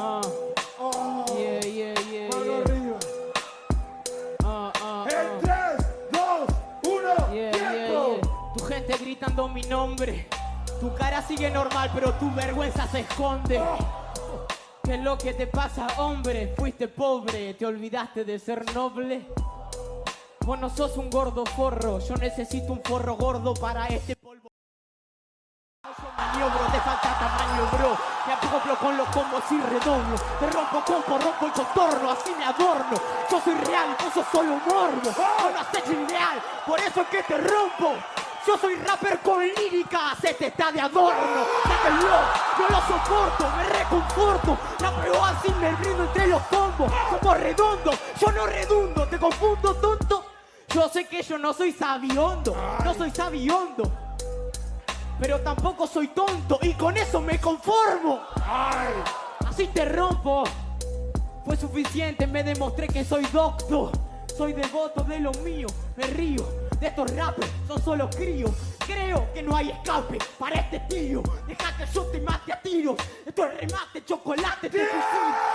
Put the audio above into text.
Yeah, yeah, yeah, Mano yeah. arriba. En 3, 2, 1, Yeah, ¡tiempo! yeah, yeah. Tu gente gritando mi nombre. Tu cara sigue normal, pero tu vergüenza se esconde. ¿Qué es lo que te pasa, hombre? Fuiste pobre, te olvidaste de ser noble. Vos no sos un gordo forro, yo necesito un forro gordo para este polvo. Yo maniobro, te falta tamaño, bro. Me acoplo con los combos y redoblo. Te rompo compo, rompo el contorno, así me adorno. Yo soy real, vos sos solo morbo. No lo haces ideal, por eso es que te rompo. Yo soy rapper con lírica, este está de adorno. Sáquenlo, yo lo soporto, me reconforto. Rapeo así, me brindo entre los combos. Como redondo, yo no redundo, te confundo, tonto. Yo sé que yo no soy sabiondo, no soy sabiondo. Pero tampoco soy tonto y con eso me conformo. ¡Ay! Así te rompo. Fue suficiente, me demostré que soy docto. Soy devoto de lo mío, me río de estos rappers, son solo críos. Creo que no hay escape para este tío. Deja que yo te mate a tiros. Esto es remate, chocolate, te fusil.